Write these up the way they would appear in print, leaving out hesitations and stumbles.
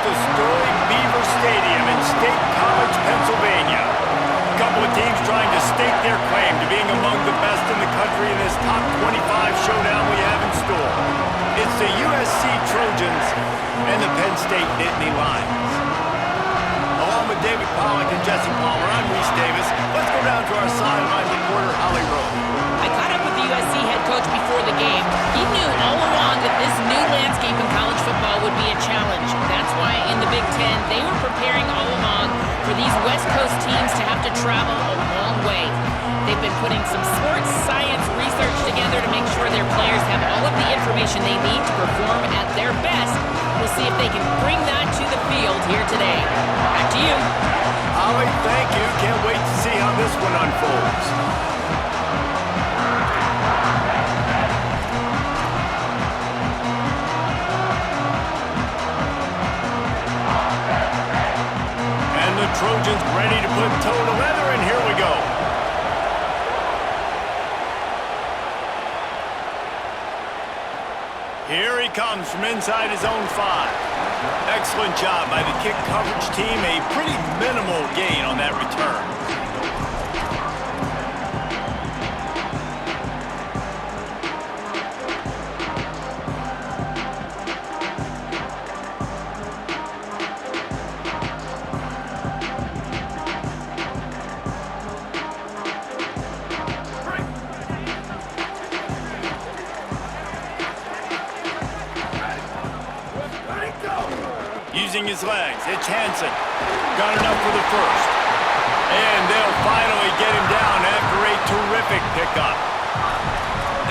historic Beaver Stadium in State College, Pennsylvania. A couple of teams trying to stake their claim to being among the best in the country in this top 25 showdown we have in store. It's the USC Trojans and the Penn State Nittany Lions. Along with David Pollack and Jesse Palmer, I'm Reese Davis. Let's go down to our sideline reporter, Holly Rowe. I caught up with the USC head coach before the game. He knew all along that this new landscape in college football would be a challenge. That's why in the Big Ten, they were preparing all along for these West Coast teams to have to travel a long way. They've been putting some sports science research together to make sure their players have all of the information they need to perform at their best. We'll see if they can bring that to the field here today. Back to you. Holly, thank you. Can't wait to see how this one unfolds. Trojans ready to put toe to leather, and here we go. Here he comes from inside his own 5. Excellent job by the kick coverage team. A pretty minimal gain on that return. Using his legs, it's Hansen. Got enough for the first. And they'll finally get him down after a terrific pickup.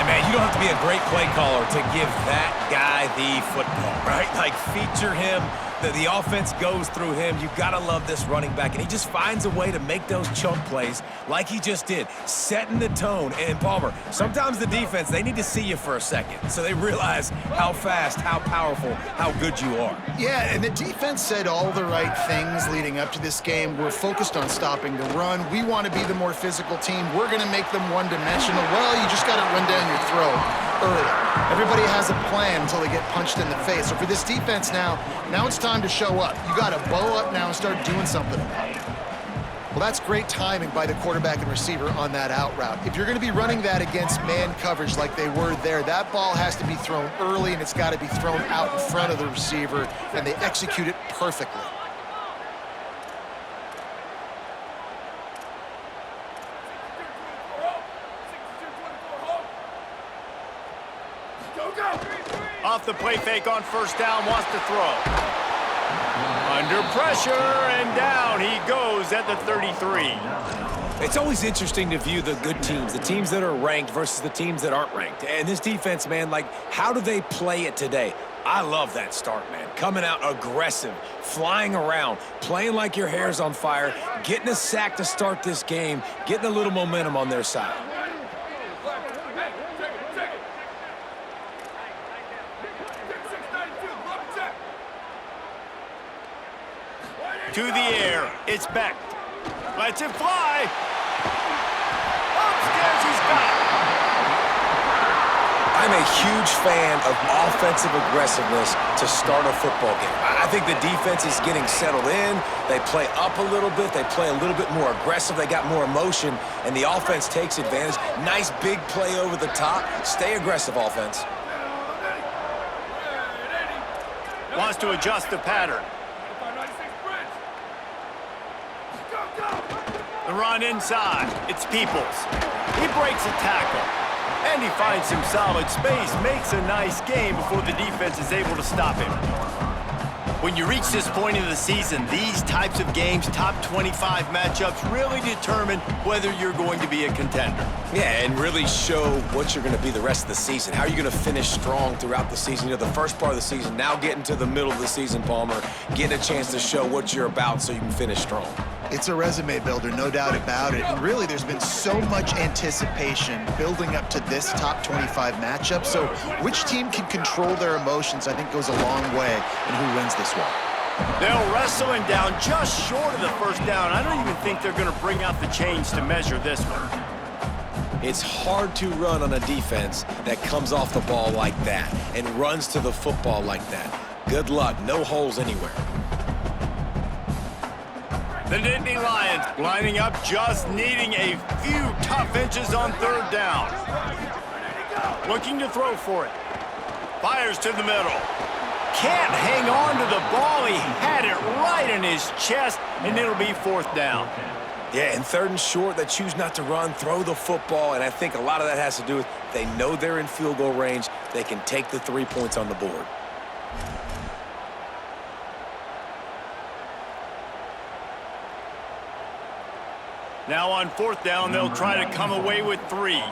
And man, you don't have to be a great play caller to give that guy the football, right? Like, feature him. The offense goes through him. You've got to love this running back. And he just finds a way to make those chunk plays like he just did, setting the tone. And Palmer, sometimes the defense, they need to see you for a second so they realize how fast, how powerful, how good you are. Yeah, and the defense said all the right things leading up to this game. We're focused on stopping the run. We want to be the more physical team. We're going to make them one-dimensional. Well, you just got to run down your throat early. Everybody has a plan until they get punched in the face. So for this defense now it's time to show up. You got to bow up now and start doing something about it. Well, that's great timing by the quarterback and receiver on that out route. If you're going to be running that against man coverage like they were there, that ball has to be thrown early and it's got to be thrown out in front of the receiver, and they execute it perfectly. Off the play fake on first down, wants to throw. Under pressure, and down he goes at the 33. It's always interesting to view the good teams, the teams that are ranked versus the teams that aren't ranked. And this defense, man, like, how do they play it today? I love that start, man. Coming out aggressive, flying around, playing like your hair's on fire, getting a sack to start this game, getting a little momentum on their side. To the air, it's Beck. Lets it fly. Upstairs, he's got it. I'm a huge fan of offensive aggressiveness to start a football game. I think the defense is getting settled in. They play up a little bit. They play a little bit more aggressive. They got more emotion, and the offense takes advantage. Nice big play over the top. Stay aggressive, offense. Wants to adjust the pattern. The run inside. It's Peoples. He breaks a tackle. And he finds some solid space. Makes a nice game before the defense is able to stop him. When you reach this point in the season, these types of games, top 25 matchups, really determine whether you're going to be a contender. Yeah, and really show what you're going to be the rest of the season. How are you going to finish strong throughout the season? You know, the first part of the season, now getting to the middle of the season, Palmer, getting a chance to show what you're about so you can finish strong. It's a resume builder, no doubt about it. And really, there's been so much anticipation building up to this top 25 matchup. So which team can control their emotions, I think, goes a long way in who wins this one. They'll wrestle him down just short of the first down. I don't even think they're going to bring out the chains to measure this one. It's hard to run on a defense that comes off the ball like that and runs to the football like that. Good luck. No holes anywhere. The Nittany Lions lining up, just needing a few tough inches on third down. Looking to throw for it. Fires to the middle. Can't hang on to the ball. He had it right in his chest, and it'll be fourth down. Yeah, and third and short, they choose not to run, throw the football, and I think a lot of that has to do with they know they're in field goal range. They can take the 3 points on the board. Now on fourth down, they'll try to come away with 3.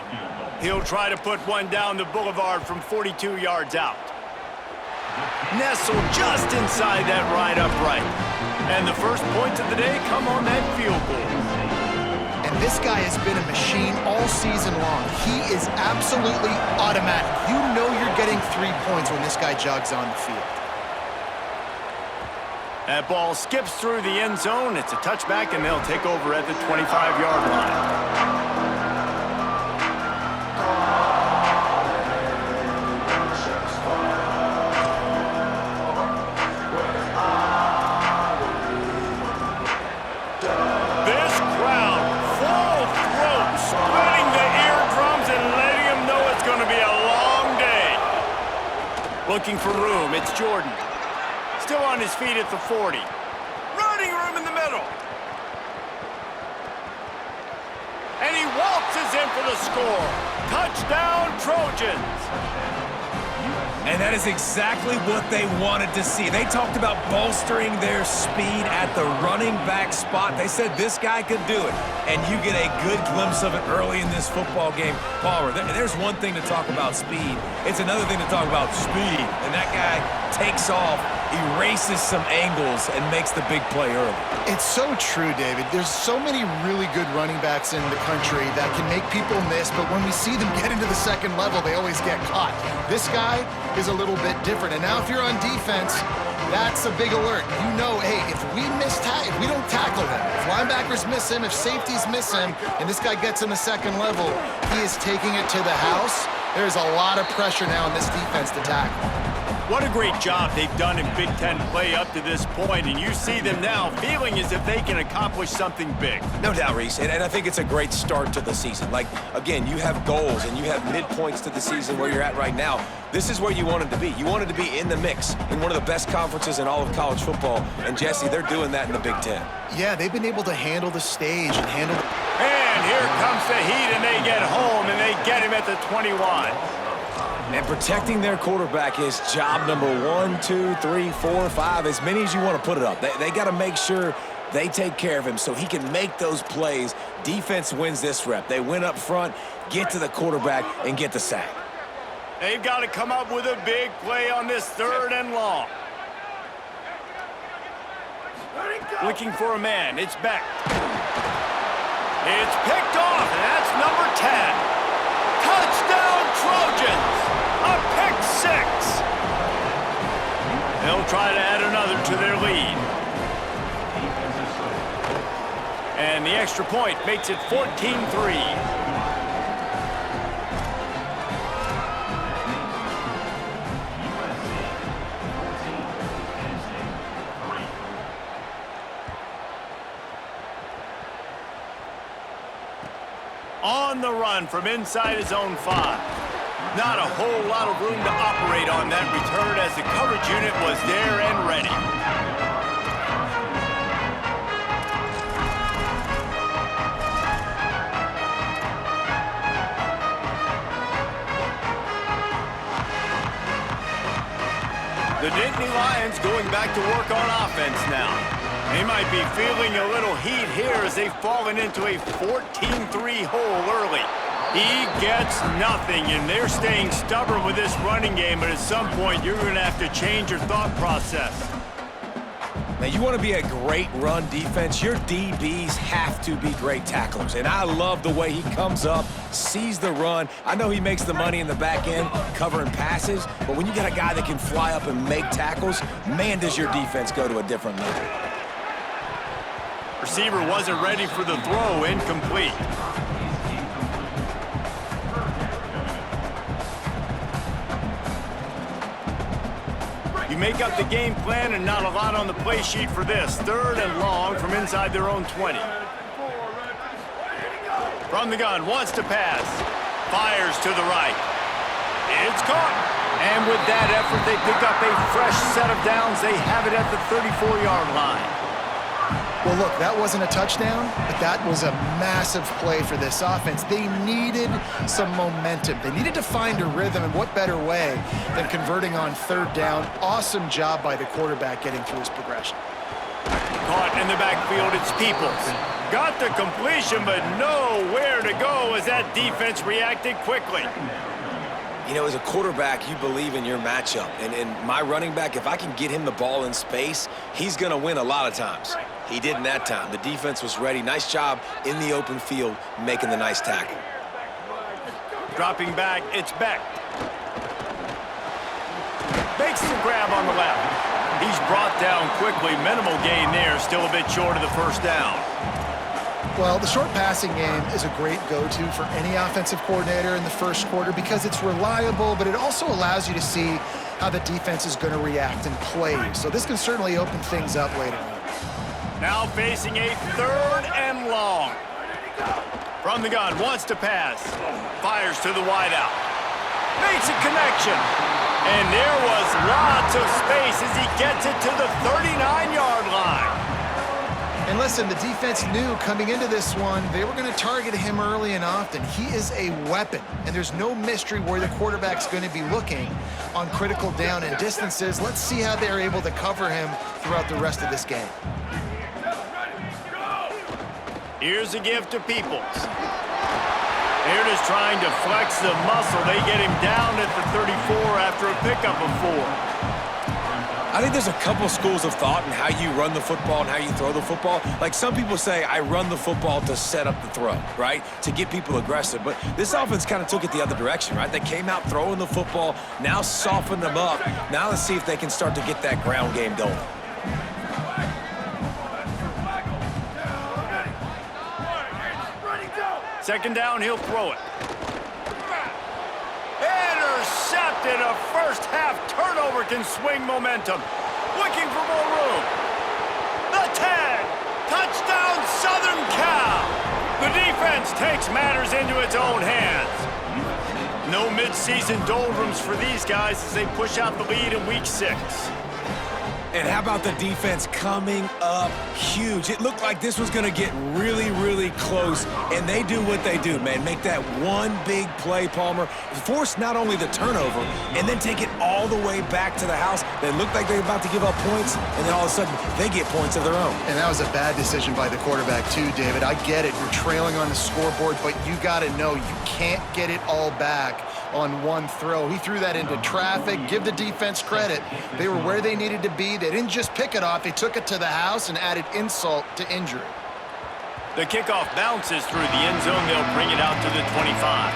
He'll try to put one down the boulevard from 42 yards out. Nestled just inside that right upright. And the first points of the day come on that field goal. And this guy has been a machine all season long. He is absolutely automatic. You know you're getting 3 points when this guy jogs on the field. That ball skips through the end zone. It's a touchback, and they'll take over at the 25-yard line. This crowd, full throat, splitting the eardrums and letting them know it's going to be a long day. Looking for room, it's Jordan. Still on his feet at the 40. Running room in the middle. And he waltzes in for the score. Touchdown, Trojans. And that is exactly what they wanted to see. They talked about bolstering their speed at the running back spot. They said this guy could do it. And you get a good glimpse of it early in this football game. Palmer, there's one thing to talk about speed. It's another thing to talk about speed. And that guy takes off, erases some angles, and makes the big play early. It's so true, David. There's so many really good running backs in the country that can make people miss, but when we see them get into the second level, they always get caught. This guy is a little bit different. And now if you're on defense, that's a big alert. You know, hey, if we don't tackle him, if linebackers miss him, if safeties miss him, and this guy gets in the second level, he is taking it to the house. There's a lot of pressure now in this defense to tackle. What a great job they've done in Big Ten play up to this point, and you see them now feeling as if they can accomplish something big. No doubt, Reese, and I think it's a great start to the season. Like, again, you have goals and you have midpoints to the season where you're at right now. This is where you wanted to be. You wanted to be in the mix in one of the best conferences in all of college football, and Jesse, they're doing that in the Big Ten. Yeah, they've been able to handle the stage and handle... And here comes the heat, and they get home, and they get him at the 21. And protecting their quarterback is job number 1, 2, 3, 4, 5, as many as you want to put it up. They got to make sure they take care of him so he can make those plays. Defense wins this rep. They win up front, get to the quarterback, and get the sack. They've got to come up with a big play on this third and long. Looking for a man. It's Beck. It's picked off, and that's number 10. Touchdown, Trojans! A pick six! They'll try to add another to their lead. And the extra point makes it 14-3. On the run from inside his own 5. Not a whole lot of room to operate on that return as the coverage unit was there and ready. The Nittany Lions going back to work on offense now. They might be feeling a little heat here as they've fallen into a 14-3 hole early. He gets nothing, and they're staying stubborn with this running game, but at some point, you're going to have to change your thought process. Now, you want to be a great run defense, your DBs have to be great tacklers. And I love the way he comes up, sees the run. I know he makes the money in the back end covering passes, but when you got a guy that can fly up and make tackles, man, does your defense go to a different level. Receiver wasn't ready for the throw, incomplete. You make up the game plan and not a lot on the play sheet for this. 3rd and long from inside their own 20. From the gun, wants to pass. Fires to the right. It's caught. And with that effort, they pick up a fresh set of downs. They have it at the 34-yard line. Well, look, that wasn't a touchdown, but that was a massive play for this offense. They needed some momentum. They needed to find a rhythm, and what better way than converting on 3rd down. Awesome job by the quarterback getting through his progression. Caught in the backfield, it's Peoples. Got the completion, but nowhere to go as that defense reacted quickly. You know, as a quarterback, you believe in your matchup. And my running back, if I can get him the ball in space, he's going to win a lot of times. He did in that time. The defense was ready. Nice job in the open field making the nice tackle. Dropping back, it's Beck. Makes the grab on the left. He's brought down quickly. Minimal gain there. Still a bit short of the 1st down. Well, the short passing game is a great go-to for any offensive coordinator in the 1st quarter because it's reliable, but it also allows you to see how the defense is going to react and play. So this can certainly open things up later on. Now facing a 3rd and long. From the gun, wants to pass. Fires to the wideout. Makes a connection. And there was lots of space as he gets it to the 39-yard line. And listen, the defense knew coming into this one, they were going to target him early and often. He is a weapon, and there's no mystery where the quarterback's going to be looking on critical down and distances. Let's see how they're able to cover him throughout the rest of this game. Here's a give to Peoples. They're just trying to flex the muscle. They get him down at the 34 after a pickup of 4. I think there's a couple schools of thought in how you run the football and how you throw the football. Like some people say, I run the football to set up the throw, right? To get people aggressive. But this offense kind of took it the other direction, right? They came out throwing the football, now softened them up. Now let's see if they can start to get that ground game going. Second down, he'll throw it. Intercepted. A first-half turnover can swing momentum. Looking for more room. The 10. Touchdown, Southern Cal. The defense takes matters into its own hands. No mid-season doldrums for these guys as they push out the lead in Week 6. And how about the defense coming up huge? It looked like this was going to get really, really close, and they do what they do, man. Make that one big play, Palmer. Force not only the turnover, and then take it all the way back to the house. They looked like they were about to give up points, and then all of a sudden, they get points of their own. And that was a bad decision by the quarterback, too, David. I get it. You're trailing on the scoreboard, but you got to know you can't get it all back on one throw. He threw that into traffic. Give the defense credit. They were where they needed to be. They didn't just pick it off. They took it to the house and added insult to injury. The kickoff bounces through the end zone. They'll bring it out to the 25.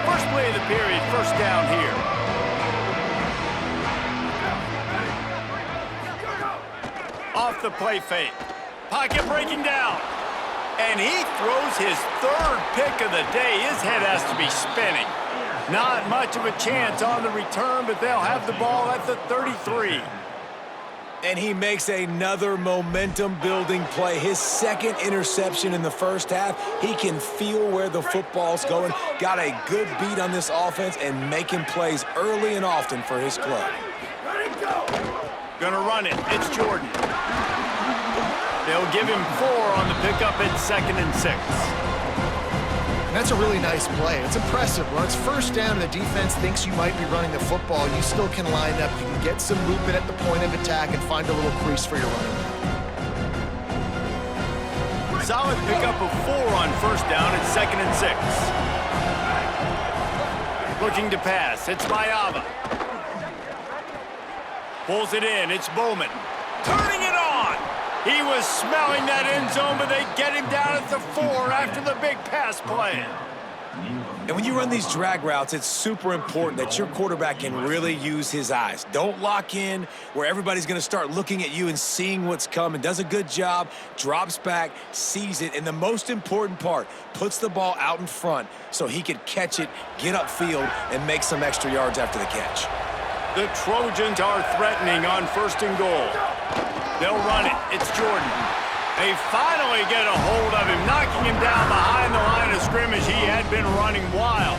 First play of the period, first down here. Off the play fake. Pocket breaking down. And he throws his 3rd pick of the day. His head has to be spinning. Not much of a chance on the return, but they'll have the ball at the 33. And he makes another momentum-building play. His 2nd interception in the first half. He can feel where the football's going. Got a good beat on this offense and making plays early and often for his club. Gonna run it. It's Jordan. They'll give him 4 on the pickup at 2nd and 6. And that's a really nice play. It's impressive. When it's first down and the defense thinks you might be running the football, you still can line up. You can get some movement at the point of attack and find a little crease for your running back. Solid pickup of 4 on first down at 2nd and 6. Looking to pass. It's Mayava. Pulls it in. It's Bowman. Turning it on. He was smelling that end zone, but they get him down at the 4 after the big pass play. And when you run these drag routes, it's super important that your quarterback can really use his eyes. Don't lock in where everybody's going to start looking at you and seeing what's coming. Does a good job, drops back, sees it, and the most important part, puts the ball out in front so he can catch it, get upfield, and make some extra yards after the catch. The Trojans are threatening on 1st and goal. They'll run it. It's Jordan. They finally get a hold of him, knocking him down behind the line of scrimmage. He had been running wild.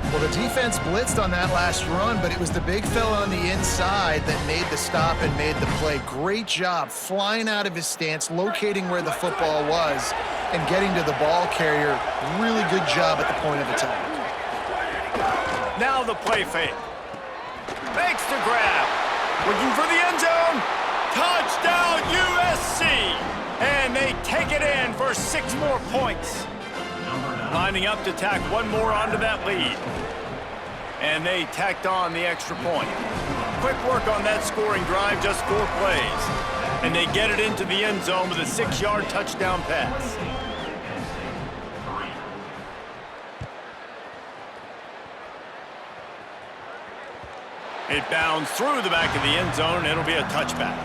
Well, the defense blitzed on that last run, but it was the big fella on the inside that made the stop and made the play. Great job flying out of his stance, locating where the football was, and getting to the ball carrier. Really good job at the point of attack. Now the play fake. Makes the grab. Looking for the end zone. Touchdown, USC! And they take it in for 6 more points. Lining up to tack one more onto that lead. And they tacked on the extra point. Quick work on that scoring drive, just 4 plays. And they get it into the end zone with a 6-yard touchdown pass. It bounds through the back of the end zone. It'll be a touchback.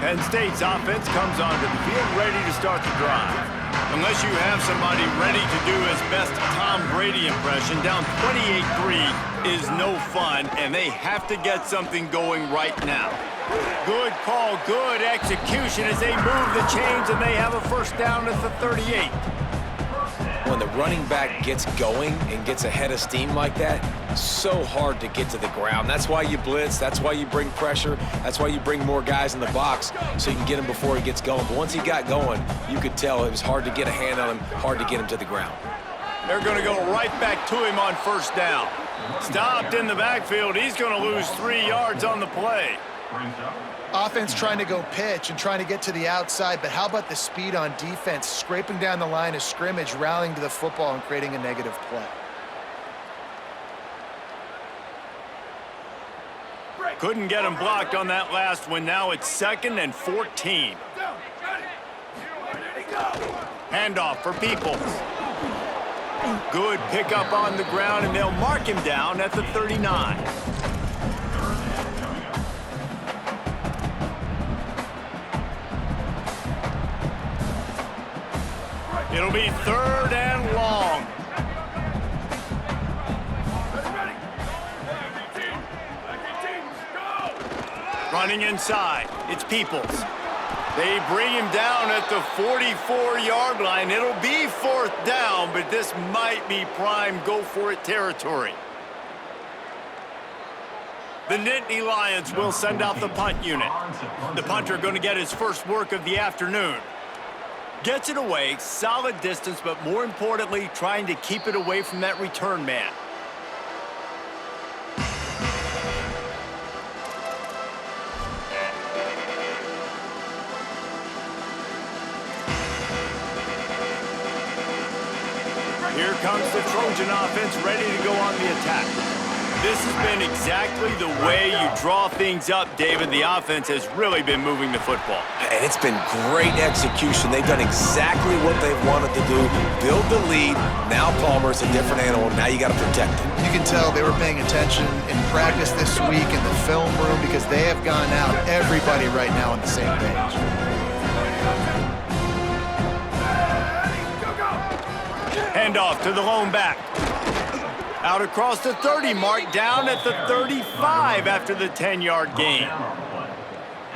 Penn State's offense comes onto the field ready to start the drive. Unless you have somebody ready to do his best Tom Brady impression, down 28-3 is no fun, and they have to get something going right now. Good call, good execution as they move the chains, and they have a 1st down at the 38. When the running back gets going and gets ahead of steam like that, so hard to get to the ground. That's why you blitz. That's why you bring pressure. That's why you bring more guys in the box so you can get him before he gets going. But once he got going, you could tell it was hard to get a hand on him, hard to get him to the ground. They're going to go right back to him on 1st down. Stopped in the backfield. He's going to lose 3 yards on the play. Offense trying to go pitch and trying to get to the outside, but how about the speed on defense, scraping down the line of scrimmage, rallying to the football, and creating a negative play. Couldn't get him blocked on that last one. Now it's 2nd and 14. Handoff for Peoples. Good pickup on the ground, and they'll mark him down at the 39. It'll be 3rd and long. Running inside, it's Peoples. They bring him down at the 44-yard line. It'll be 4th down, but this might be prime go-for-it territory. The Nittany Lions will send out the punt unit. The punter going to get his first work of the afternoon. Gets it away, solid distance, but more importantly, trying to keep it away from that return man. Here comes the Trojan offense ready to go on the attack. This has been exactly the way you draw things up, David. The offense has really been moving the football. And it's been great execution. They've done exactly what they've wanted to do. Build the lead. Now Palmer's a different animal. Now you got to protect him. You can tell they were paying attention in practice this week in the film room because they have gone out, everybody right now on the same page. Handoff to the lone back. Out across the 30 mark, down at the 35 after the 10-yard gain.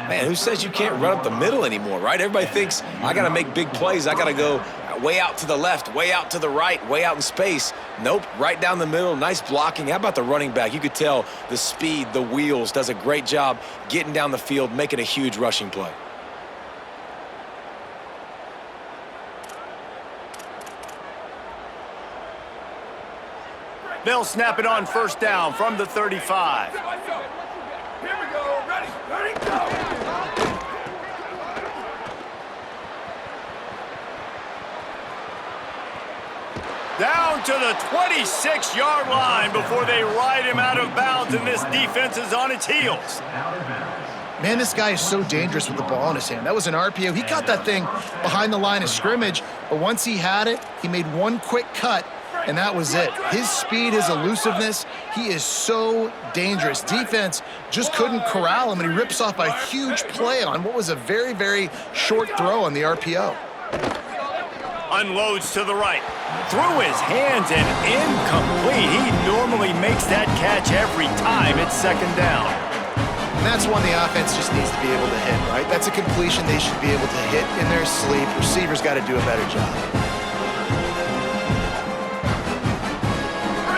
Man, who says you can't run up the middle anymore, right? Everybody thinks, I got to make big plays. I got to go way out to the left, way out to the right, way out in space. Nope, right down the middle, nice blocking. How about the running back? You could tell the speed, the wheels, does a great job getting down the field, making a huge rushing play. They'll snap it on 1st down from the 35. Here we go. Ready, go. Down to the 26-yard line before they ride him out of bounds, and this defense is on its heels. Man, this guy is so dangerous with the ball in his hand. That was an RPO. He caught that thing behind the line of scrimmage, but once he had it, he made one quick cut, and that was it. His speed, his elusiveness, he is so dangerous. Defense just couldn't corral him, and he rips off a huge play on what was a very, very short throw on the RPO. Unloads to the right. Through his hands and incomplete. He normally makes that catch every time it's second down. And that's one the offense just needs to be able to hit, right? That's a completion they should be able to hit in their sleep. Receivers got to do a better job.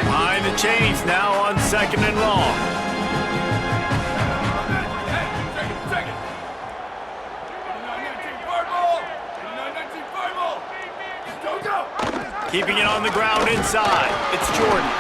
Behind the chains now on second and long. Keeping it on the ground inside. It's Jordan.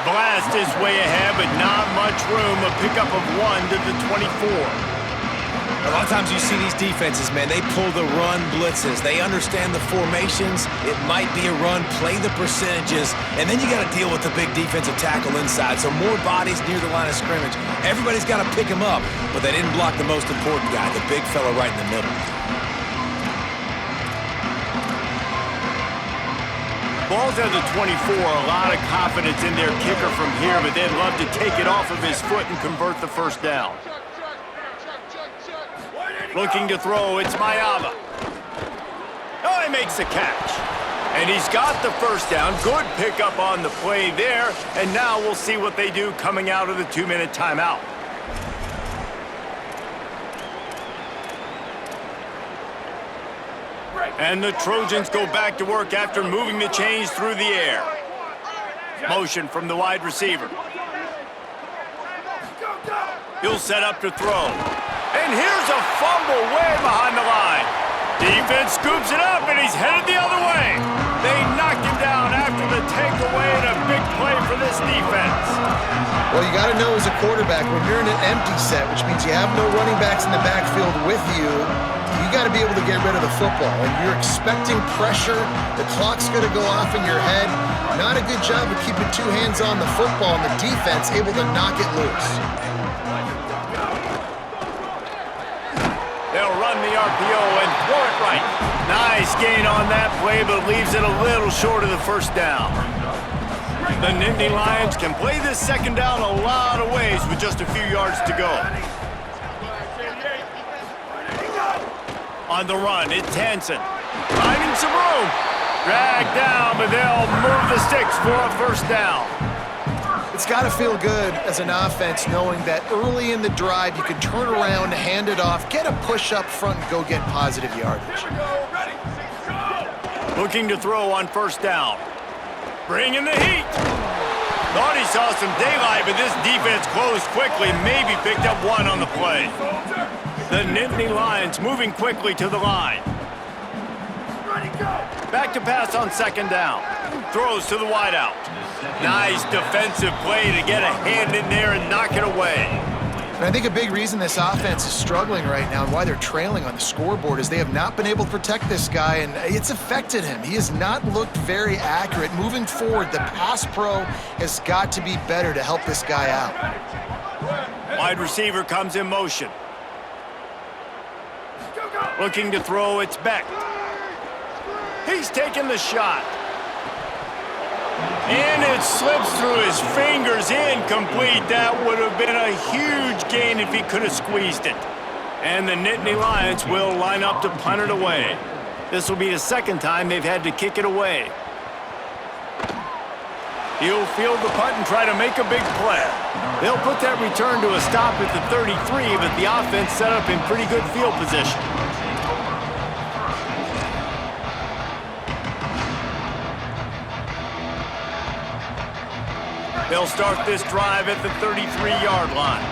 Blast his way ahead, but not much room. A pickup of 1 to the 24. A lot of times you see these defenses, man, they pull the run blitzes. They understand the formations. It might be a run, play the percentages, and then you got to deal with the big defensive tackle inside. So more bodies near the line of scrimmage. Everybody's got to pick him up, but they didn't block the most important guy, the big fella right in the middle. Ball's at the 24, a lot of confidence in their kicker from here, but they'd love to take it off of his foot and convert the first down. Looking to throw, it's Mayava. Oh, he makes the catch. And he's got the first down. Good pickup on the play there, and now we'll see what they do coming out of the 2-minute timeout. And the Trojans go back to work after moving the chains through the air. Motion from the wide receiver. He'll set up to throw. And here's a fumble way behind the line. Defense scoops it up, and he's headed the other way. They knocked him down after the takeaway, and a big play for this defense. Well, you got to know as a quarterback, when you're in an empty set, which means you have no running backs in the backfield with you, you got to be able to get rid of the football. And you're expecting pressure. The clock's going to go off in your head. Not a good job of keeping two hands on the football, and the defense able to knock it loose. They'll run the RPO and throw it right. Nice gain on that play, but leaves it a little short of the first down. The Nittany Lions can play this second down a lot of ways with just a few yards to go. On the run, it's Hansen. Finding some room. Dragged down, but they'll move the sticks for a first down. It's got to feel good as an offense knowing that early in the drive you can turn around, hand it off, get a push up front, and go get positive yardage. Looking to throw on first down. Bringing the heat. Thought he saw some daylight, but this defense closed quickly, maybe picked up one on the play. The Nittany Lions moving quickly to the line. Back to pass on second down. Throws to the wideout. Nice defensive play to get a hand in there and knock it away. And I think a big reason this offense is struggling right now and why they're trailing on the scoreboard is they have not been able to protect this guy, and it's affected him. He has not looked very accurate. Moving forward, the pass pro has got to be better to help this guy out. Wide receiver comes in motion. Looking to throw, it's Beck. He's taking the shot. And it slips through his fingers, incomplete. That would have been a huge gain if he could have squeezed it. And the Nittany Lions will line up to punt it away. This will be the second time they've had to kick it away. He'll field the punt and try to make a big play. They'll put that return to a stop at the 33, but the offense set up in pretty good field position. They'll start this drive at the 33-yard line.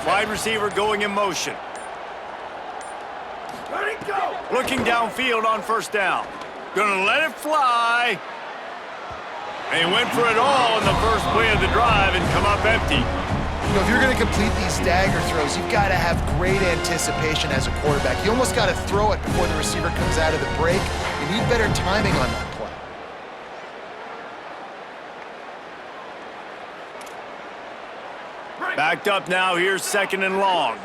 Wide receiver going in motion. Looking downfield on first down. Gonna let it fly. They went for it all in the first play of the drive and come up empty. You know, if you're going to complete these dagger throws, you've got to have great anticipation as a quarterback. You almost got to throw it before the receiver comes out of the break. You need better timing on that play. Backed up now, here's 2nd and long.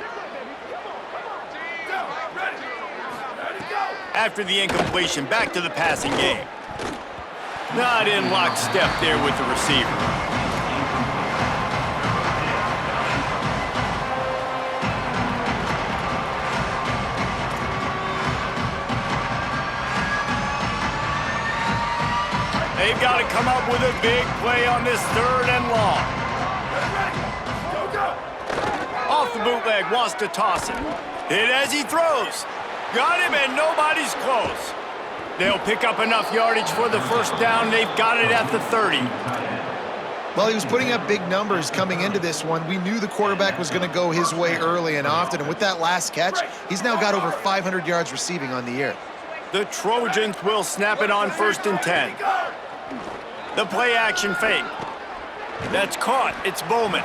After the incompletion, back to the passing game. Not in lockstep there with the receiver. They've got to come up with a big play on this 3rd and long. Off the bootleg, wants to toss it. Hit as he throws. Got him, and nobody's close. They'll pick up enough yardage for the 1st down. They've got it at the 30. Well, he was putting up big numbers coming into this one. We knew the quarterback was going to go his way early and often, and with that last catch, he's now got over 500 yards receiving on the year. The Trojans will snap it on 1st and 10. The play-action fake. That's caught. It's Bowman.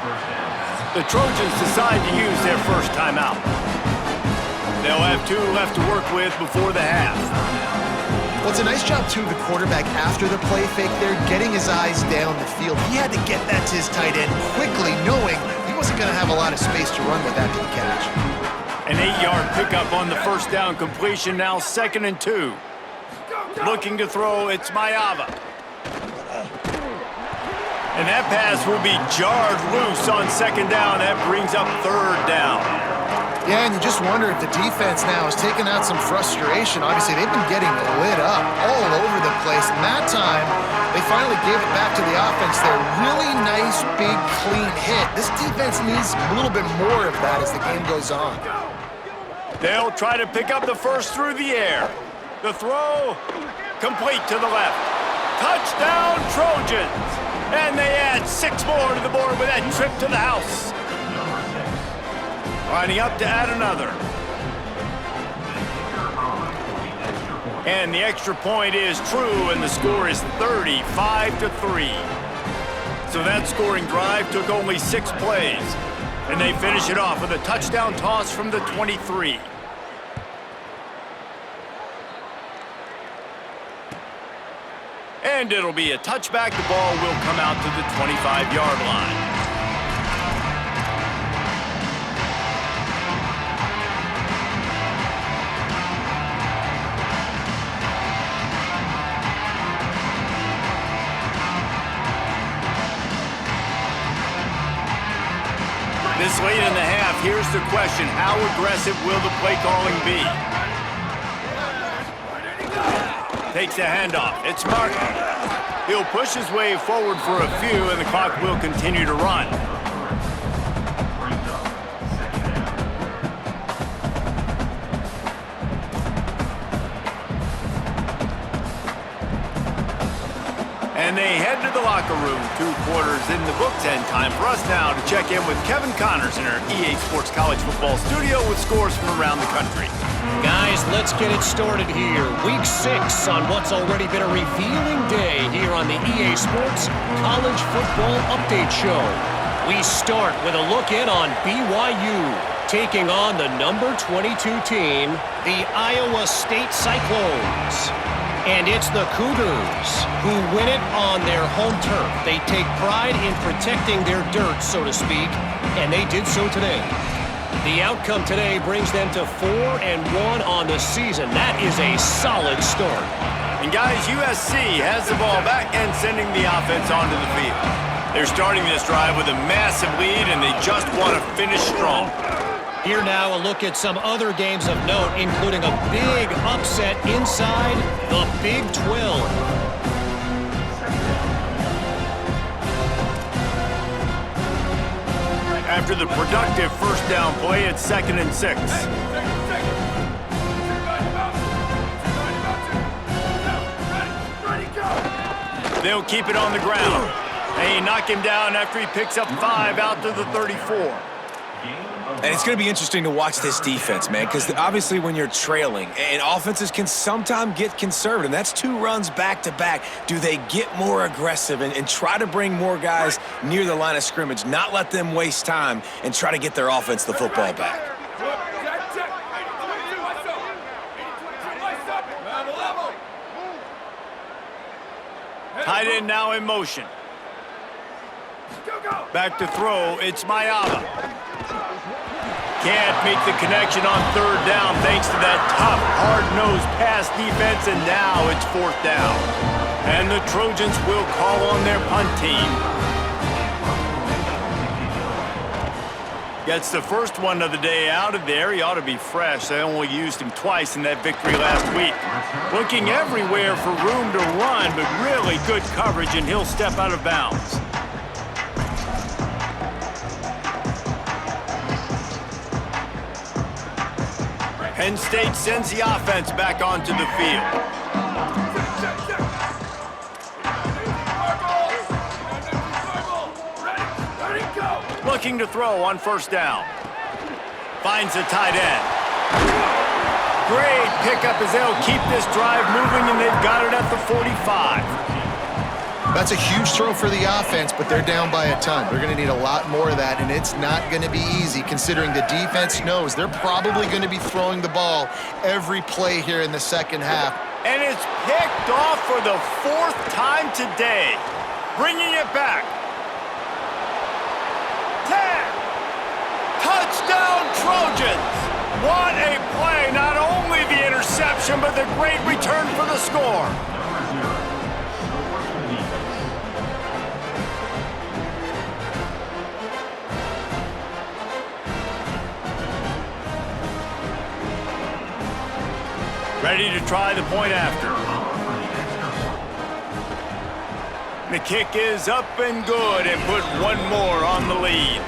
The Trojans decide to use their 1st timeout. They'll have 2 left to work with before the half. Well, it's a nice job, too, of the quarterback after the play fake there, getting his eyes down the field. He had to get that to his tight end quickly, knowing he wasn't going to have a lot of space to run with after the catch. An 8-yard pickup on the 1st down completion, now 2nd and 2. Looking to throw, it's Mayava. And that pass will be jarred loose on 2nd down. That brings up 3rd down. Yeah, and you just wonder if the defense now has taken out some frustration. Obviously, they've been getting lit up all over the place. And that time, they finally gave it back to the offense there. Really nice, big, clean hit. This defense needs a little bit more of that as the game goes on. They'll try to pick up the 1st through the air. The throw, complete to the left. Touchdown, Trojans! And they add 6 more to the board with that trip to the house. Lining up to add another. And the extra point is true, and the score is 35-3. So that scoring drive took only 6 plays. And they finish it off with a touchdown toss from the 23. And it'll be a touchback. The ball will come out to the 25-yard line. This late in the half, here's the question. How aggressive will the play calling be? Takes the handoff. It's Martin. He'll push his way forward for a few, and the clock will continue to run. And they head to the locker room. 2 quarters in the books, and time for us now to check in with Kevin Connors in our EA Sports College Football studio with scores from around the country. Guys, let's get it started here. Week 6 on what's already been a revealing day here on the EA Sports College Football Update Show. We start with a look in on BYU, taking on the number 22 team, the Iowa State Cyclones. And it's the Cougars who win it on their home turf. They take pride in protecting their dirt, so to speak, and they did so today. The outcome today brings them to 4-1 on the season. That is a solid start. And guys, USC has the ball back and sending the offense onto the field. They're starting this drive with a massive lead, and they just want to finish strong. Here now, a look at some other games of note, including a big upset inside the Big 12. After the productive 1st down play, it's 2nd and 6. They'll keep it on the ground. They knock him down after he picks up 5 out to the 34. And it's going to be interesting to watch this defense, man, because obviously when you're trailing, and offenses can sometimes get conservative, and that's 2 runs back-to-back. Do they get more aggressive and try to bring more guys near the line of scrimmage, not let them waste time, and try to get their offense the football back? Tight end now in motion. Back to throw, it's Mayava. Can't make the connection on 3rd down thanks to that tough, hard-nosed pass defense, and now it's 4th down. And the Trojans will call on their punt team. Gets the first one of the day out of there. He ought to be fresh. They only used him twice in that victory last week. Looking everywhere for room to run, but really good coverage, and he'll step out of bounds. Penn State sends the offense back onto the field. Looking to throw on 1st down. Finds the tight end. Great pickup as they'll keep this drive moving, and they've got it at the 45. That's a huge throw for the offense, but they're down by a ton. They're going to need a lot more of that, and it's not going to be easy considering the defense knows they're probably going to be throwing the ball every play here in the second half. And it's picked off for the 4th time today. Bringing it back. 10. Touchdown Trojans. What a play. Not only the interception, but the great return for the score. Ready to try the point after. The kick is up and good, and put one more on the lead.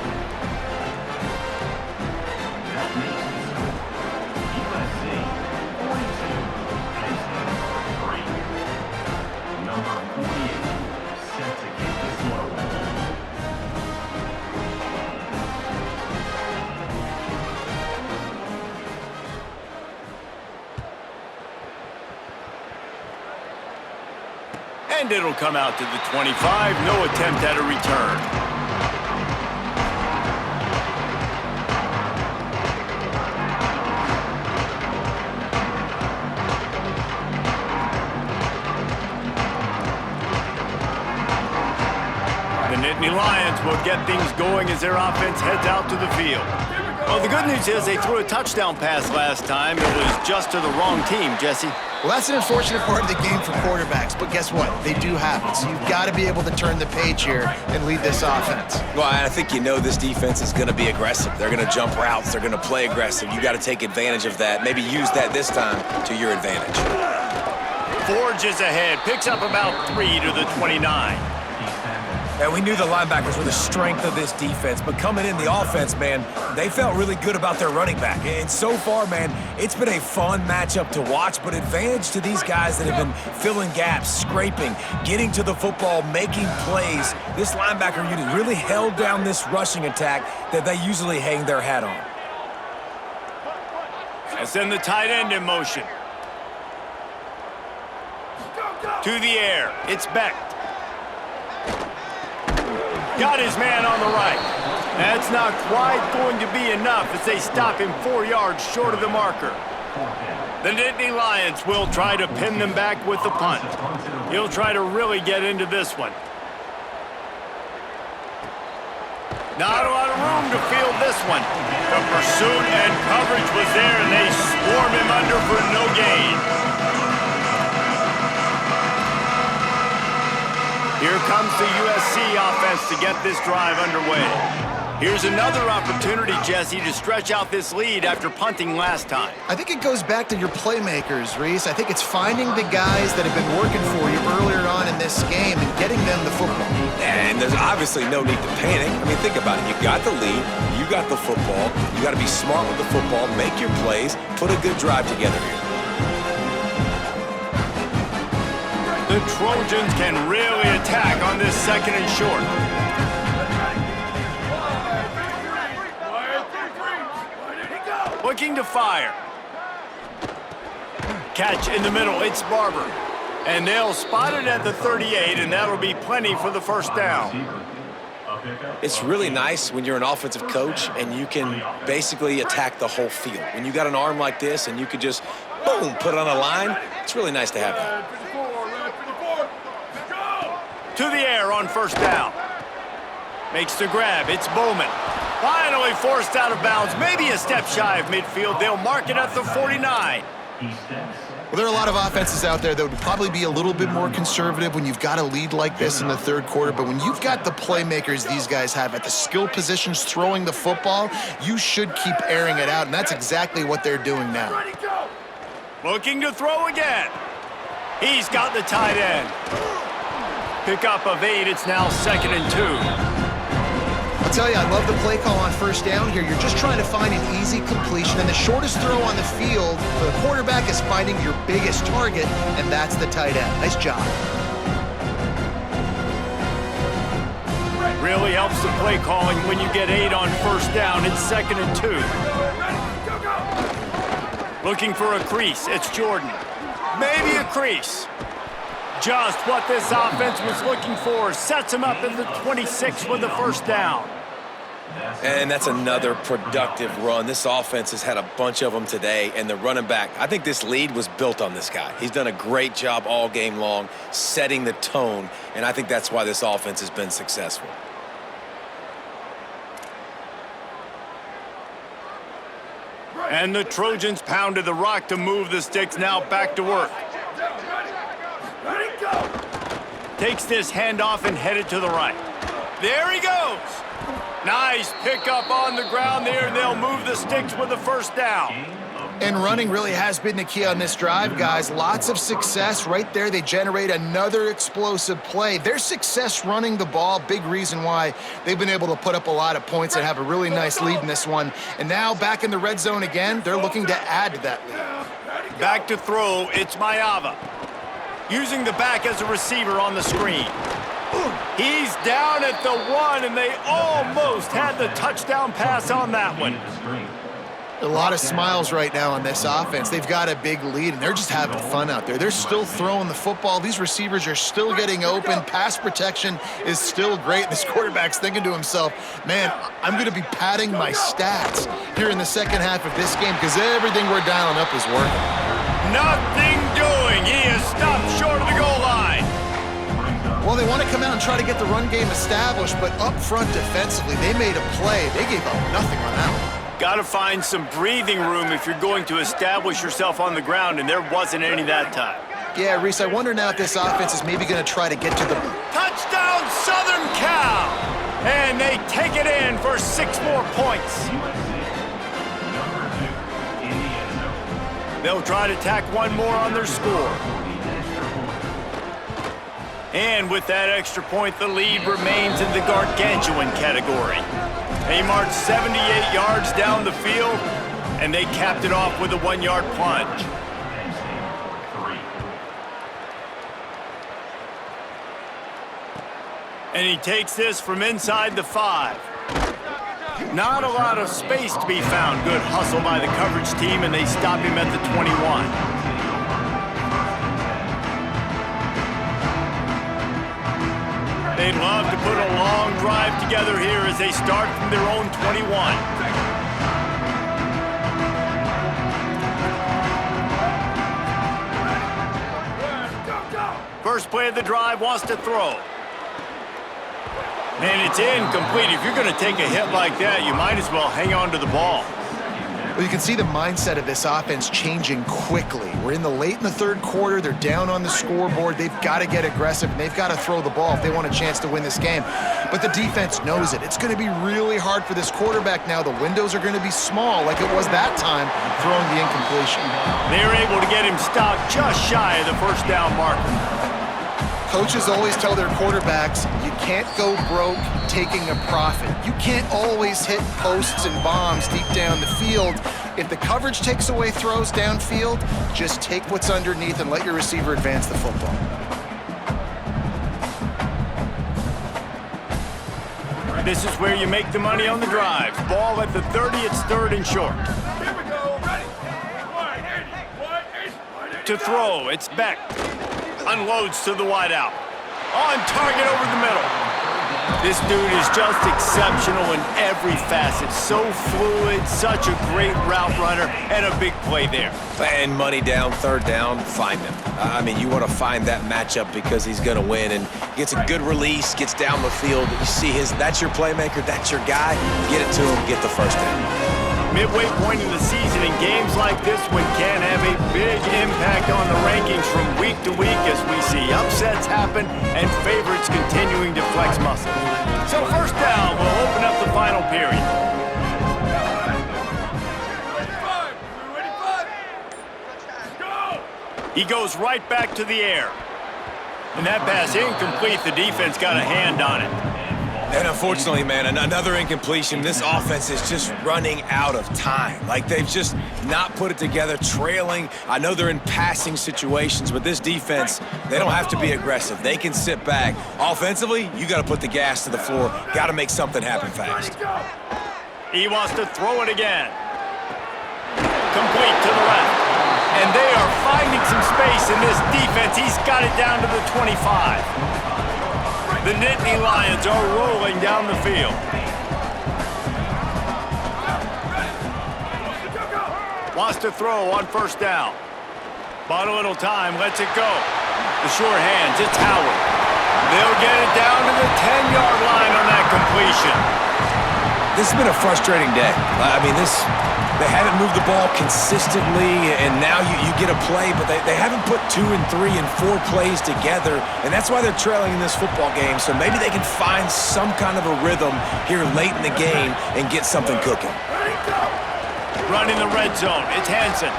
Number 48 set to kick this one away. And it'll come out to the 25. No attempt at a return. The Nittany Lions will get things going as their offense heads out to the field. Well, the good news is they threw a touchdown pass last time. It was just to the wrong team, Jesse. Well, that's an unfortunate part of the game for quarterbacks, but guess what? They do have it, so you've got to be able to turn the page here and lead this offense. Well, I think you know this defense is going to be aggressive. They're going to jump routes. They're going to play aggressive. You got to take advantage of that. Maybe use that this time to your advantage. Forges ahead, picks up about 3 to the 29. And we knew the linebackers were the strength of this defense, but coming in the offense, man, they felt really good about their running back. And so far, man, it's been a fun matchup to watch, but advantage to these guys that have been filling gaps, scraping, getting to the football, making plays. This linebacker unit really held down this rushing attack that they usually hang their hat on. Let's send the tight end in motion. To the air, it's Beck. Got his man on the right. That's not quite going to be enough as they stop him 4 yards short of the marker. The Nittany Lions will try to pin them back with the punt. He'll try to really get into this one. Not a lot of room to field this one. The pursuit and coverage was there, and they swarm him under for no gain. Here comes the USC offense to get this drive underway. Here's another opportunity, Jesse, to stretch out this lead after punting last time. I think it goes back to your playmakers, Reese. I think it's finding the guys that have been working for you earlier on in this game and getting them the football. And there's obviously no need to panic. I mean, think about it. You got the lead. You got the football. You got to be smart with the football. Make your plays. Put a good drive together here. The Trojans can really attack on this 2nd and short. Looking to fire. Catch in the middle, it's Barber. And they'll spot it at the 38, and that'll be plenty for the first down. It's really nice when you're an offensive coach and you can basically attack the whole field. When you got an arm like this and you could just, boom, put it on a line, it's really nice to have that. To the air on first down. Makes the grab, it's Bowman. Finally forced out of bounds, maybe a step shy of midfield. They'll mark it at the 49. Well, there are a lot of offenses out there that would probably be a little bit more conservative when you've got a lead like this in the third quarter, but when you've got the playmakers these guys have at the skill positions throwing the football, you should keep airing it out, and that's exactly what they're doing now. Looking to throw again. He's got the tight end. Pick up of 8, it's now 2nd and 2. I'll tell you, I love the play call on first down here. You're just trying to find an easy completion, and the shortest throw on the field for the quarterback is finding your biggest target, and that's the tight end. Nice job. Really helps the play calling when you get 8 on first down. It's 2nd and 2. Looking for a crease. It's Jordan. Maybe a crease. Just what this offense was looking for. Sets him up in the 26 with the first down. And that's another productive run. This offense has had a bunch of them today, and the running back, I think this lead was built on this guy. He's done a great job all game long, setting the tone, and I think that's why this offense has been successful. And the Trojans pounded the rock to move the sticks, now back to work. Takes this handoff and headed to the right. There he goes. Nice pickup on the ground there. They'll move the sticks with the first down. And running really has been the key on this drive, guys. Lots of success right there. They generate another explosive play. Their success running the ball, big reason why they've been able to put up a lot of points and have a really nice lead in this one. And now back in the red zone again, they're looking to add to that lead. Back to throw, it's Mayava. Using the back as a receiver on the screen. He's down at the 1, and they almost had the touchdown pass on that one. A lot of smiles right now on this offense. They've got a big lead, and they're just having fun out there. They're still throwing the football. These receivers are still getting open. Pass protection is still great. This quarterback's thinking to himself, man, I'm going to be padding my stats here in the second half of this game because everything we're dialing up is working. Nothing doing. He is stopped short of the goal line. Well, they want to come out and try to get the run game established, but up front defensively, they made a play. They gave up nothing on that one. Got to find some breathing room if you're going to establish yourself on the ground, and there wasn't any that time. Yeah, Reese, I wonder now if this offense is maybe going to try to get to the... Touchdown, Southern Cal! And they take it in for 6 more points. They'll try to tack one more on their score. And with that extra point, the lead remains in the gargantuan category. They marched 78 yards down the field, and they capped it off with a 1-yard plunge. And he takes this from inside the 5. Not a lot of space to be found. Good hustle by the coverage team, and they stop him at the 21. They'd love to put a long drive together here as they start from their own 21. First play of the drive, wants to throw. And it's incomplete. If you're going to take a hit like that, you might as well hang on to the ball. Well, you can see the mindset of this offense changing quickly. We're in the third quarter. They're down on the scoreboard. They've got to get aggressive, and they've got to throw the ball if they want a chance to win this game. But the defense knows it. It's going to be really hard for this quarterback now. The windows are going to be small like it was that time throwing the incompletion. They're able to get him stopped just shy of the first down marker. Coaches always tell their quarterbacks, you can't go broke taking a profit. You can't always hit posts and bombs deep down the field. If the coverage takes away throws downfield, just take what's underneath and let your receiver advance the football. This is where you make the money on the drives. Ball at the 30, it's 3rd and short. to throw. It's Beck. Unloads to the wideout. On target over the middle. This dude is just exceptional in every facet. So fluid, such a great route runner, and a big play there. And money down, third down, find him. I mean, you want to find that matchup because he's going to win, and gets a good release, gets down the field. You see that's your playmaker, that's your guy. Get it to him, get the first down. Midway point in the season, in games like this one can have a big impact on the rankings from week to week as we see upsets happen and favorites continuing to flex muscles. So first down, we'll open up the final period. He goes right back to the air. And that pass incomplete. The defense got a hand on it. And unfortunately, man, another incompletion. This offense is just running out of time. Like, they've just not put it together, trailing. I know they're in passing situations, but this defense, they don't have to be aggressive. They can sit back. Offensively, you got to put the gas to the floor. Got to make something happen fast. He wants to throw it again. Complete to the left. And they are finding some space in this defense. He's got it down to the 25. The Nittany Lions are rolling down the field. Wants to throw on first down. Bought a little time, lets it go. The short hands, it's Howard. They'll get it down to the 10-yard line on that completion. This has been a frustrating day. I mean, they haven't moved the ball consistently, and now you get a play, but they haven't put 2 and 3 and 4 plays together, and that's why they're trailing in this football game. So maybe they can find some kind of a rhythm here late in the game and get something cooking. Running the red zone, it's Hansen.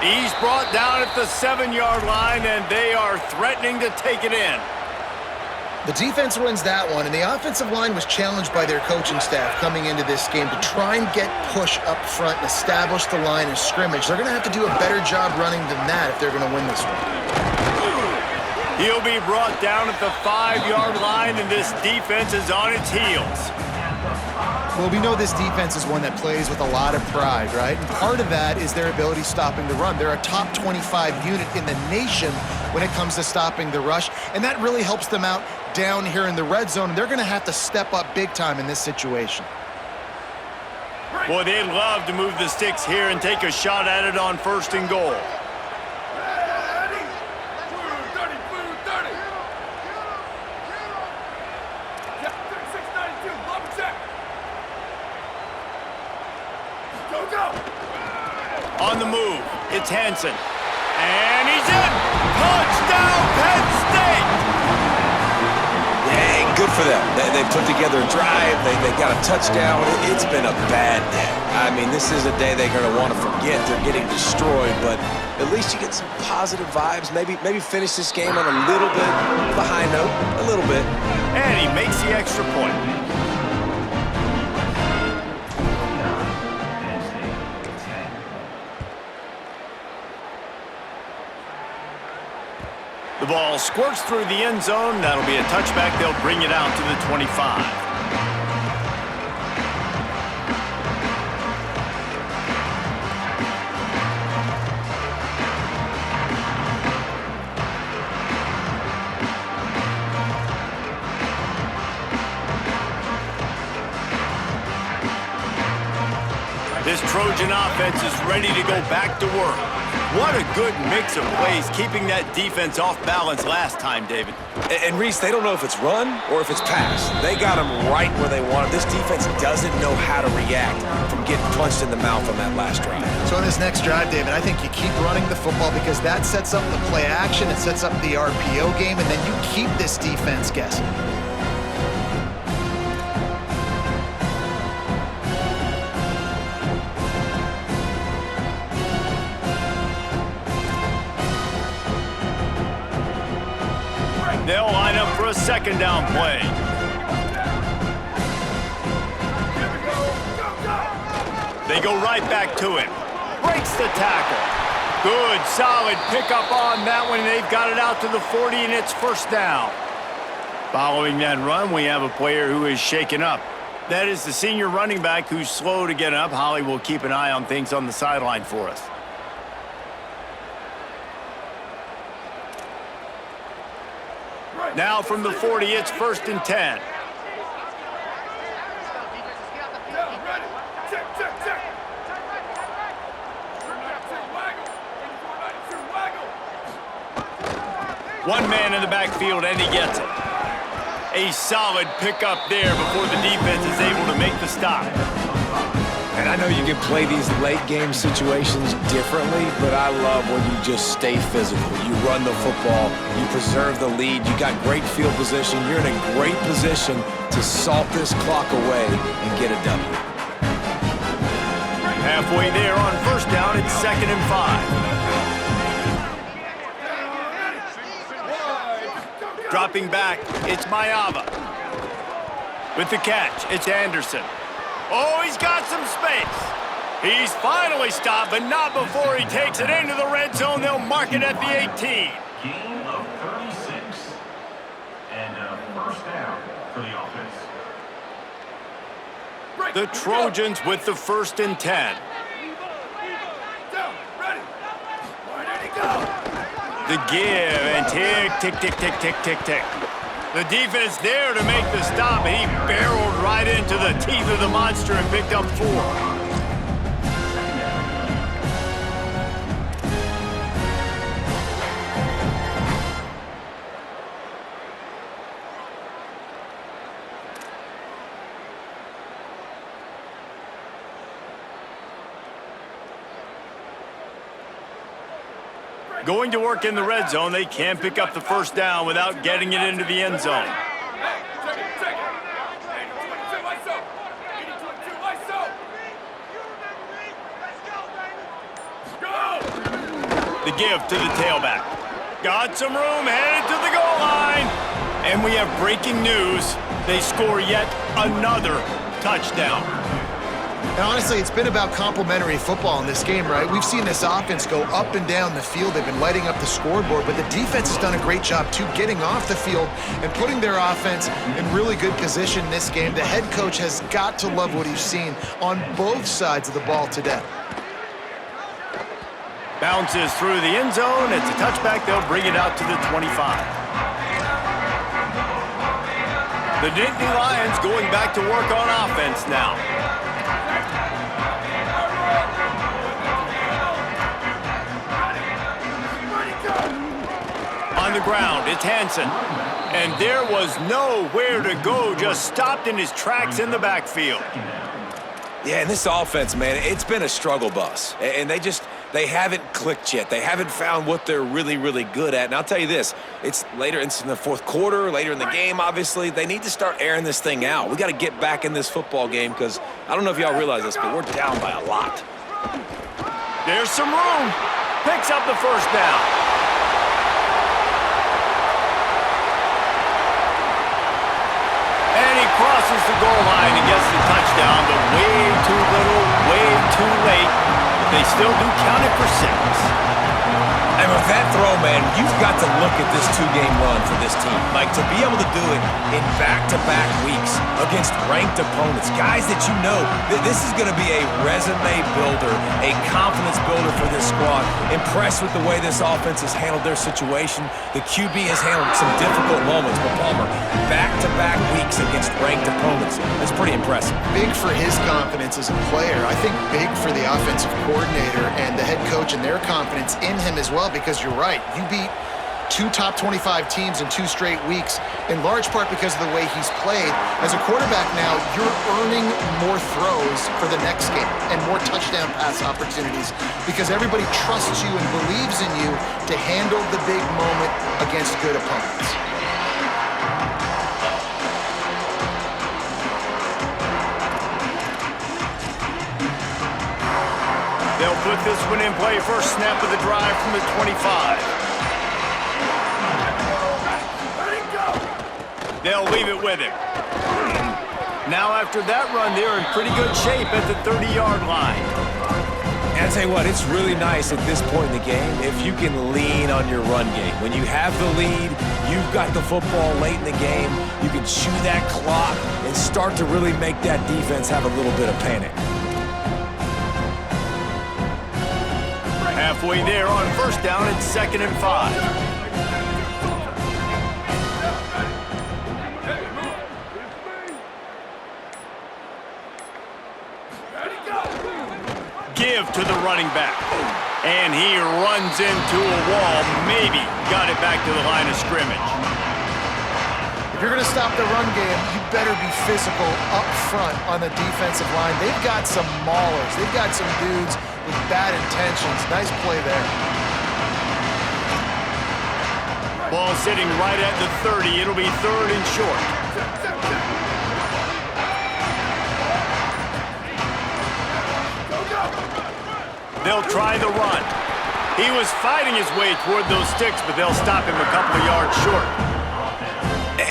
He's brought down at the 7-yard line, and they are threatening to take it in. The defense wins that one, and the offensive line was challenged by their coaching staff coming into this game to try and get push up front and establish the line of scrimmage. They're going to have to do a better job running than that if they're going to win this one. He'll be brought down at the 5-yard line, and this defense is on its heels. Well, we know this defense is one that plays with a lot of pride, right? And part of that is their ability stopping the run. They're a top 25 unit in the nation when it comes to stopping the rush, and that really helps them out down here in the red zone. They're going to have to step up big time in this situation. Boy, they'd love to move the sticks here and take a shot at it on first and goal. On the move, it's Hansen. And he's in! Touchdown, Penn State! Yeah, good for them. They put together a drive. They got a touchdown. It's been a bad day. I mean, this is a day they're going to want to forget. They're getting destroyed, but at least you get some positive vibes. Maybe finish this game on a little bit of a high note, a little bit. And he makes the extra point. The ball squirts through the end zone. That'll be a touchback. They'll bring it out to the 25. This Trojan offense is ready to go back to work. What a good mix of plays, keeping that defense off balance last time, David. And Reese, they don't know if it's run or if it's pass. They got them right where they want them. This defense doesn't know how to react from getting punched in the mouth on that last drive. So on this next drive, David, I think you keep running the football because that sets up the play action, it sets up the RPO game, and then you keep this defense guessing. They'll line up for a second down play. They go right back to him. Breaks the tackle. Good, solid pickup on that one. They've got it out to the 40, and it's first down. Following that run, we have a player who is shaken up. That is the senior running back who's slow to get up. Holly will keep an eye on things on the sideline for us. Now from the 40, it's 1st and 10. One man in the backfield, and he gets it. A solid pickup there before the defense is able to make the stop. And I know you can play these late-game situations differently, but I love when you just stay physical. You run the football, you preserve the lead, you got great field position, you're in a great position to salt this clock away and get a W. Halfway there on 1st down, it's 2nd and 5. Dropping back, it's Mayava. With the catch, it's Anderson. Oh, he's got some space. He's finally stopped, but not before he takes it into the red zone. They'll mark it at the 18. Gain of 36 and a 1st down for the offense. The Trojans with the 1st and 10. The give and tick, tick, tick, tick, tick, tick, tick. The defense there to make the stop, and he barreled right into the teeth of the monster and picked up 4. Going to work in the red zone, they can't pick up the 1st down without getting it into the end zone. The give to the tailback. Got some room, headed to the goal line. And we have breaking news. They score yet another touchdown. And honestly, it's been about complementary football in this game, right? We've seen this offense go up and down the field. They've been lighting up the scoreboard, but the defense has done a great job, too, getting off the field and putting their offense in really good position in this game. The head coach has got to love what he's seen on both sides of the ball today. Bounces through the end zone. It's a touchback. They'll bring it out to the 25. The Nittany Lions going back to work on offense now. On the ground, it's Hansen. And there was nowhere to go, just stopped in his tracks in the backfield. Yeah, and this offense, man, it's been a struggle bus. And they haven't clicked yet. They haven't found what they're really, really good at. And I'll tell you this, it's later in the 4th quarter, later in the game, obviously. They need to start airing this thing out. We got to get back in this football game because I don't know if y'all realize this, but we're down by a lot. There's some room. Picks up the 1st down. And he crosses the goal line and gets the touchdown, but way too little, way too late. But they still do count it for 6. And with that throw, man, you've got to look at this 2-game run for this team. Like, to be able to do it in back-to-back weeks against ranked opponents, guys that you know, this is going to be a resume builder, a confidence builder for this squad. Impressed with the way this offense has handled their situation. The QB has handled some difficult moments, but Palmer, back-to-back weeks against ranked opponents. That's pretty impressive. Big for his confidence as a player. I think big for the offensive coordinator and the head coach and their confidence in him as well, because you're right. You beat 2 top 25 teams in 2 straight weeks, in large part because of the way he's played. As a quarterback now, you're earning more throws for the next game and more touchdown pass opportunities because everybody trusts you and believes in you to handle the big moment against good opponents. They'll put this one in play. First snap of the drive from the 25. They'll leave it with him. Now after that run, they're in pretty good shape at the 30-yard line. And I'll tell you what, it's really nice at this point in the game if you can lean on your run game. When you have the lead, you've got the football late in the game, you can chew that clock and start to really make that defense have a little bit of panic. Halfway there on first down, it's 2nd and 5. to the running back. And he runs into a wall, maybe got it back to the line of scrimmage. If you're going to stop the run game, you better be physical up front on the defensive line. They've got some maulers. They've got some dudes with bad intentions. Nice play there. Ball sitting right at the 30. It'll be 3rd and short. They'll try the run. He was fighting his way toward those sticks, but they'll stop him a couple of yards short.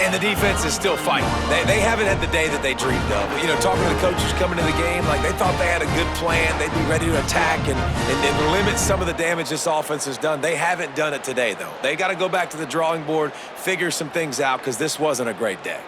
And the defense is still fighting. They haven't had the day that they dreamed of. You know, talking to the coaches coming into the game, like they thought they had a good plan. They'd be ready to attack and limit some of the damage this offense has done. They haven't done it today, though. They got to go back to the drawing board, figure some things out, because this wasn't a great day.